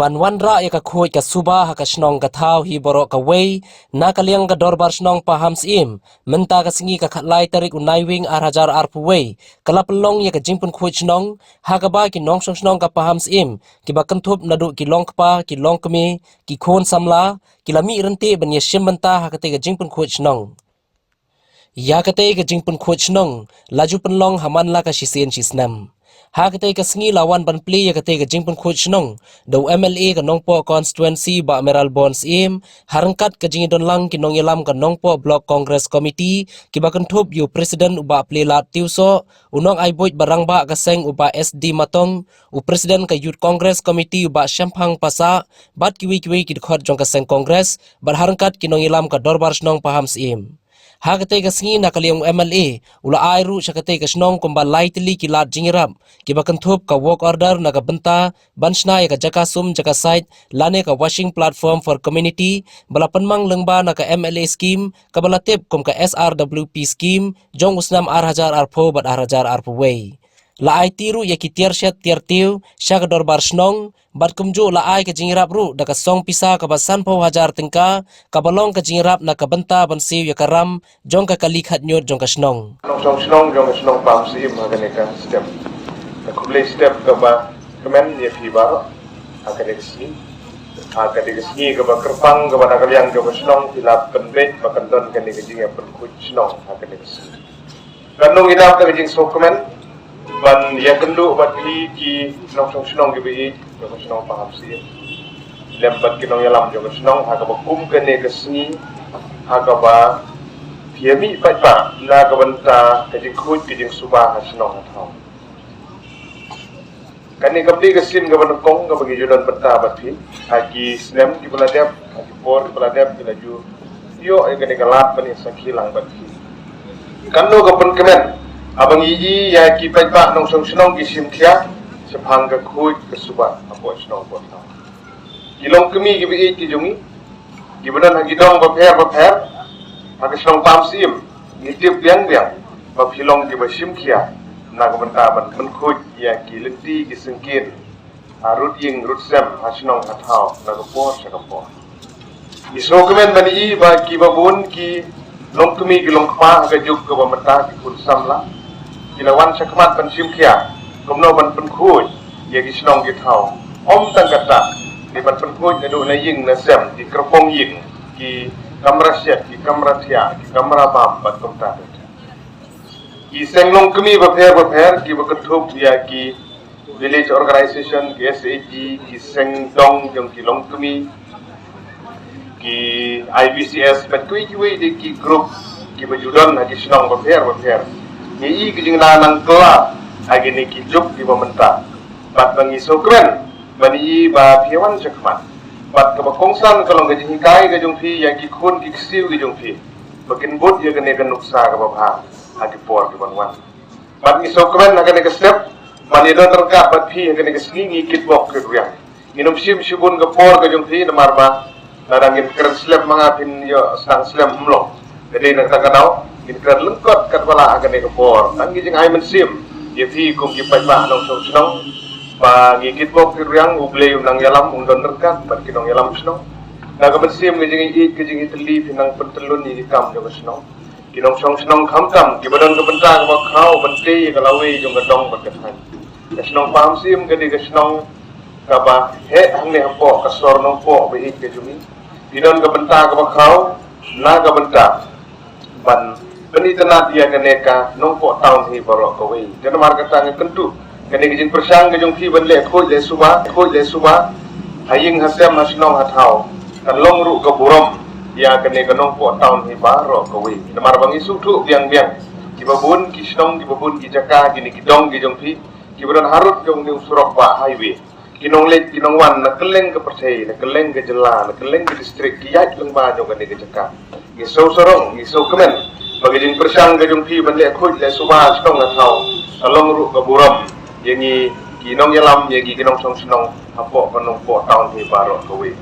ban wanra ya ka khoi ka suba ha ka Shnong ka thau hi borok ka wei na ka liang ka dorbar Shnong Pahamsyiem menta ka singi ka khatlai tarik unai wing ar arpu wei kala pelong ya ka jingpun khoi Shnong ha ka ba ki nong Shnong ka Pahamsyiem ki ba kantup nadu ki long pa ki long kemi ki khon samla ki lami rente ban ya shim menta ha ka te ka jingpun khoi Shnong ya ka te ka jingpun khoi Shnong laju penlong haman la ka shisien shisnam ha kate ka singi lawan ban Plie ya kate ka jingpun khoi Shnong do MLA ka nongpo constituency ba Meral Bonds Ryngkat ka jingi don lang ki nong yalam ka nongpo block congress committee ki ba kanthop yu president uba Plie lat tiuso unong ai boit barang ba ka seng uba SD matong u president ka youth congress committee uba Shamphang pasa bat kiwi ki khot jong ka seng congress bar Ryngkat ki nong yalam ka dorbar Shnong Pahamsyiem ha kate ka singi na kaliang MLA ula airu siya kate ka Shnong kumba Leit ki lat Jing Iarap ki bakan thup ka work order na ka benta banshna ya ka jaka sum jaka site lane ka washing platform for community bala panmang lengba na ka MLA scheme ka bala tip kum ka SRWP scheme jong usnam arpo bat arpo way la ai tiru ya ki tiar shet tiar tiu siya ka dorbar Shnong bat kumjo la ai ka Jing Iarap ru da ka song pisa ka basan po tingka ka balong ka Jing Iarap na ka benta bansiw ya karam jong ka kalikhat nyot jong ka Shnong Shnong jong ka Shnong Pahamsyiem ka step ka kumlay step ka ba kemen ya fi ba ka de sini ka ba kerpang ka ba na kaliang ka ba Shnong hilap penbet ba kanton ka ni ka Jing ya Pynkhuid Shnong ka de sini kanong idap ka Jing so kemen ban ya kendu bat ki Shnong ki bi jong Shnong Pahamsyiem lembat ki nong yalam jong Shnong ha ka ba kum ka ni ka sini ha ka ba piami pa la ka banta ka Jing khut ki Jing suba ha Shnong ha thau kani ka bli ka sim ka ban kong ka bagi judan banta bat pi ha ki snem ki peladap ha ki por ki peladap ki laju yo ai kani ka lat pani sakhilang bat pi kanno ka pun kemen abang iji ya ki pa nong Shnong ki sim thia sephang ka khut ka suba ha po Shnong po thau kilong kemi ki bi ki jungi ki badan ha ki dong ba pher ha ka Shnong Pahamsyiem ni tip biang ba philong ki ba sim khia na ka banta ban Pynkhuid ya ki lenti ki sengkin rut Jing rut sem ha Shnong ha thau na ka por sa ka por iso kemen ban i ba ki ba bun ki long kemi ki long pa ka juk ka ba mata ki kun samla ki lawan sa khamat ban sim khia komno ban Pynkhuid ya ki Shnong ki thau om tang kata di ban Pynkhuid na do na Jing na sem ki kerpong Jing ki kamera syet ki kamera thia ki kamera bam bat komta ki senglong kemi ba pher ki ba kanthop ya ki village organization ki SAG ki sengdong jong ki long kemi ki IBCS bat kui ki group ki ba judon ha ki Shnong ba pher ni ki Jing la nang kla agi ni ki juk ki ba menta bat bangi sokren bani ba phiwan chakman bat ka ba kongsan kalong ga Jing kai ga jong phi ya ki khun ki siu ki jong phi bakin bot ya ga ne ka nuksa ka ba bha hati por ki ban bat ni so kemen na ka step man ye don terka bat phi ka ne slingi kit bok ke riang minum sim sibun ka por ka jong phi na marba na dangin keren slep mga pin yo sang slep mlong jadi na ka daw in keren lengkot kat bala ka ne ka por ang Jing ai men sim ye phi kum ki pa nong Shnong ba ngi kit bok ke riang uble nang yalam don terka bat ki nong yalam Shnong na ka men sim ki Jing Tylli pinang pentelun ni kam jo Shnong kinong Shnong khamtam ki badan ka banta ka khau bante ka lawe jong ka dong bat ka than ka Shnong Pahamsyiem ka di ka Shnong ka ba he hang ne hampo ka sor nong po be ik ka jumi kinon ka banta ka khau na ka banta ban penitana dia ka ne ka nong po taun hi baro ka we jana mar ka tang kentu ka ne Jing persang ka jong phi ban le khoi le suba haying hasem ha Shnong ha thau kan long ru ka burom ya kene kanong po town hi baro ka we namar bang isu thu biang ki babun ki Shnong ki babun ki jaka ki ni ki dong ki jong phi ki badan harut jong ni surok ba highway kinong Leit kinong wan na keleng ka persei na keleng ka jela na keleng ka district ki yat lang ba jong kene ka jaka ki so sorong ki so kemen bagi Jing persang ka jong phi ban le khoi le suba Shnong na thau along ru ka buram yengi kinong yalam yengi kinong Shnong hapo kanong po town hi baro ka we